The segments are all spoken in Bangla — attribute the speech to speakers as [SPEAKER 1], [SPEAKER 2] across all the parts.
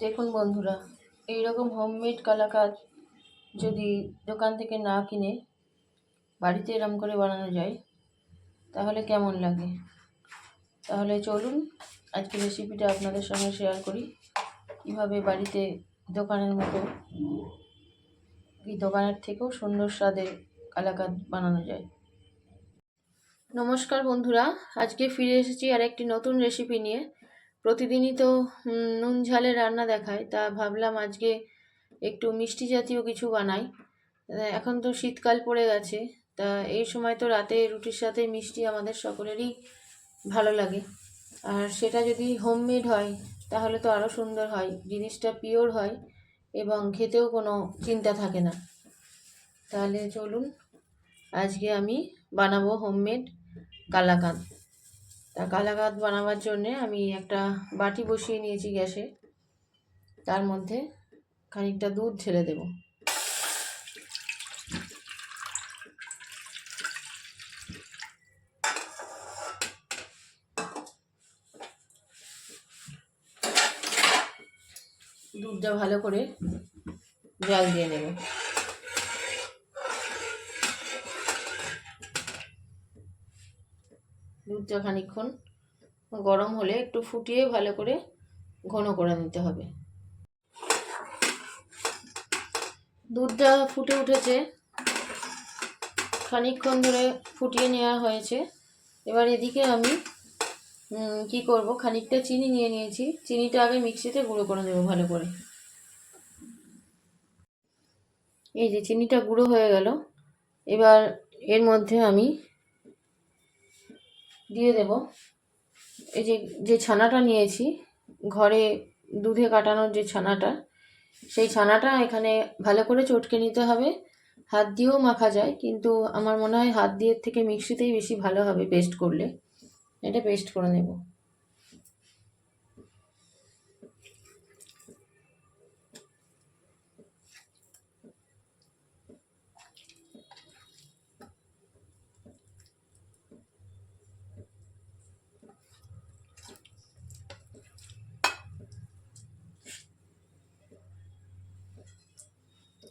[SPEAKER 1] দেখুন বন্ধুরা, এই রকম হোমমেড কালাকাঁদ যদি দোকান থেকে না কিনে বাড়িতে এরকম করে বানানো যায় তাহলে কেমন লাগে। তাহলে চলুন আজকে রেসিপিটা আপনাদের সঙ্গে শেয়ার করি, কীভাবে বাড়িতে দোকানের মতো কি দোকানের থেকেও সুন্দর স্বাদে কালাকাঁদ বানানো যায়। নমস্কার বন্ধুরা, আজকে ফিরে এসেছি আর একটি নতুন রেসিপি নিয়ে। প্রতিদিনই তো নুন ঝালের রান্না দেখায়, তা ভাবলাম আজকে একটু মিষ্টি জাতীয় কিছু বানাই। এখন তো শীতকাল পড়ে গেছে, তা এই সময় তো রাতে রুটির সাথে মিষ্টি আমাদের সকলেরই ভালো লাগে। আর সেটা যদি হোমমেড হয় তাহলে তো আরও সুন্দর হয়, জিনিসটা পিওর হয় এবং খেতেও কোনো চিন্তা থাকে না। তাহলে চলুন আজকে আমি বানাবো হোমমেড কালাকাঁদ। তা কালাকাঁদ বানাবার জন্যে আমি একটা বাটি বসিয়ে নিয়েছি গ্যাসে, তার মধ্যে খানিকটা দুধ ঢেলে দেব। দুধটা ভালো করে জাল দিয়ে নেব। দুধটা খানিকক্ষণ গরম হলে একটু ফুটিয়ে ভালো করে ঘন করে নিতে হবে। দুধটা ফুটে উঠেছে, খানিকক্ষণ ধরে ফুটিয়ে নেওয়া হয়েছে। এবার এদিকে আমি কি করব, খানিকটা চিনি নিয়ে নিয়েছি। চিনিটা আগে মিক্সিতে গুঁড়ো করে নেব ভালো করে। এই যে চিনিটা গুঁড়ো হয়ে গেল, এবার এর মধ্যে আমি দিয়ে দেব এই যে ছানাটা নিয়েছি, ঘরে দুধে কাটানোর যে ছানাটা, সেই ছানাটা এখানে ভালো করে চটকে নিতে হবে। হাত দিয়েও মাখা যায়, কিন্তু আমার মনে হয় হাত দিয়ে থেকে মিক্সিতেই বেশি ভালো হবে পেস্ট করলে। এটা পেস্ট করে নেব।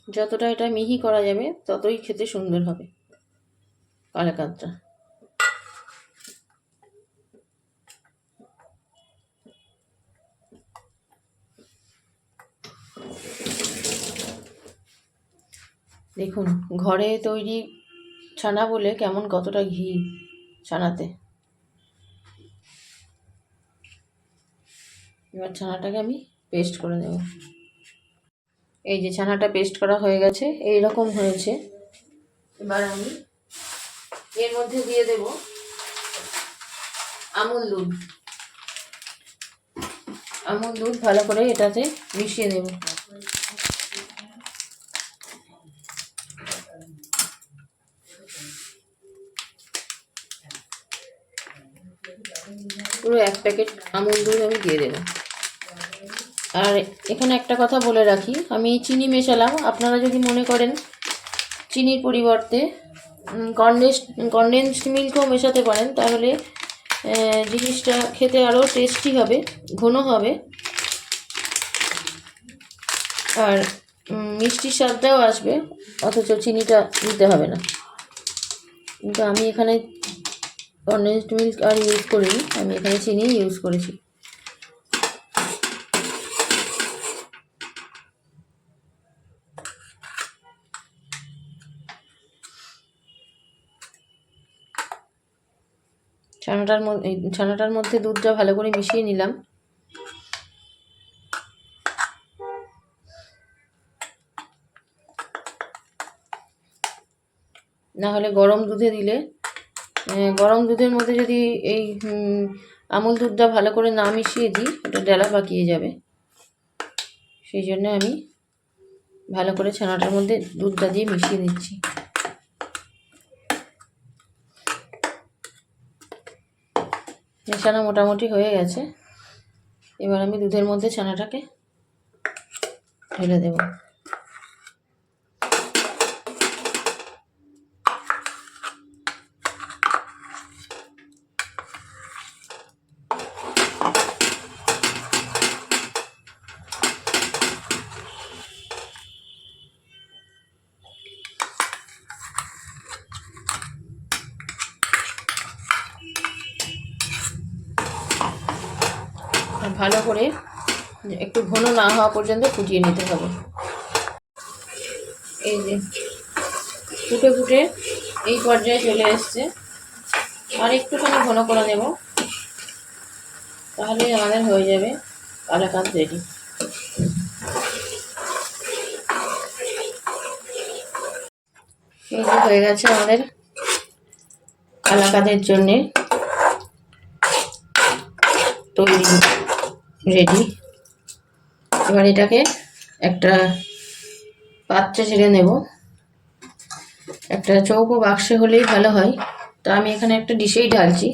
[SPEAKER 1] যতটা এটা মিহি করা যাবে ততই খেতে সুন্দর হবে কালাকাঁদটা। দেখুন ঘরে তৈরি ছানা বলে কেমন কতটা ঘি ছানাতে। এবার ছানাটাকে আমি পেস্ট করে নেব। এই যে ছানাটা পেস্ট করা হয়ে গেছে, এই রকম হয়েছে। এবার আমি এর মধ্যে দিয়ে দেব আমুল দুধ। আমুল দুধ ভালো করে এটাতে মিশিয়ে দেব। পুরো 1 প্যাকেট আমুল দুধ আমি দিয়ে দেব। আর এখানে একটা কথা বলে রাখি, আমি চিনি মেশালাম। আপনারা যদি মনে করেন চিনির পরিবর্তে কনডেন্সড মিল্কও মেশাতে পারেন, তাহলে জিনিসটা খেতে আরও টেস্টি হবে, ঘন হবে, আর মিষ্টির স্বাদটাও আসবে, অথচ চিনিটা দিতে হবে না। কিন্তু আমি এখানে কনডেন্সড মিল্ক আর ইউজ করিনি, আমি এখানে চিনি ইউজ করেছি। ছানাটার মধ্যে দুধটা ভালো করে মিশিয়ে নিলাম। না হলে গরম দুধে দিলে, গরম দুধের মধ্যে যদি এই আমুল দুধটা ভালো করে না মিশিয়ে দিই, ওটা ডেলা পাকিয়ে যাবে। সেই জন্য আমি ভালো করে ছানাটার মধ্যে দুধটা দিয়ে মিশিয়ে নিচ্ছি। মেশানো মোটামুটি হয়ে গেছে। এবার আমি দুধের মধ্যে ছানাটাকে ঢেলে দেব। ভালো করে একটু ঘন না হওয়া পর্যন্ত ফুটিয়ে নিতে হবে। এই যে ফুটে ফুটে এই পর্যায়ে চলে এসছে, আর একটুখানি ঘন করে নেব, তাহলে আমাদের হয়ে যাবে কালাকাঁদ রেডি। এই যে হয়ে গেছে আমাদের কালাকাঁদের জন্যে তৈরি, রেডি। এবার এটাকে একটা পাত্রে ছেড়ে নেব। একটা চৌকো বাক্সে হলেই ভালো হয়, তা আমি এখানে একটা ডিশেই ঢালছি।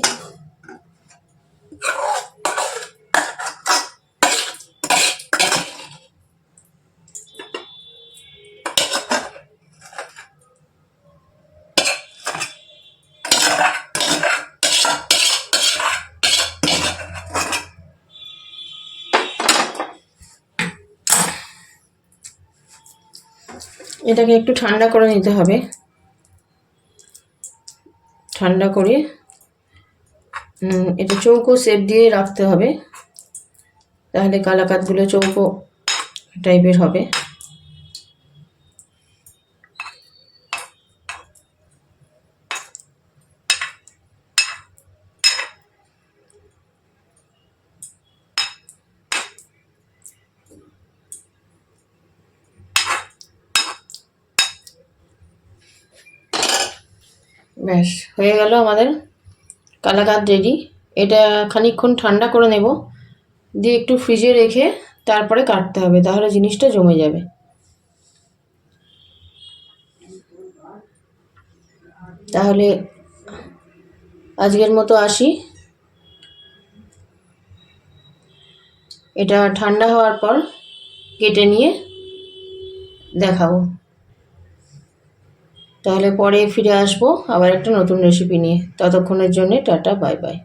[SPEAKER 1] এটাকে একটু ঠান্ডা করে নিতে হবে। ঠান্ডা করে এটা চৌকো শেপ দিয়ে রাখতে হবে, তাহলে কালাকাঁদগুলো চৌকো টাইপের হবে। ব্যাস হয়ে গেল আমাদের কালাকাঁদ রেডি। এটা খানিকক্ষণ ঠান্ডা করে নেব, দিয়ে একটু ফ্রিজে রেখে তারপরে কাটতে হবে, তাহলে জিনিসটা জমে যাবে। তাহলে আজকের মতো আসি, এটা ঠান্ডা হওয়ার পর কেটে নিয়ে দেখাবো। তাহলে পরে ফিরে আসবো আবার একটা নতুন রেসিপি নিয়ে। ততক্ষণের জন্যে টাটা, বাই বাই।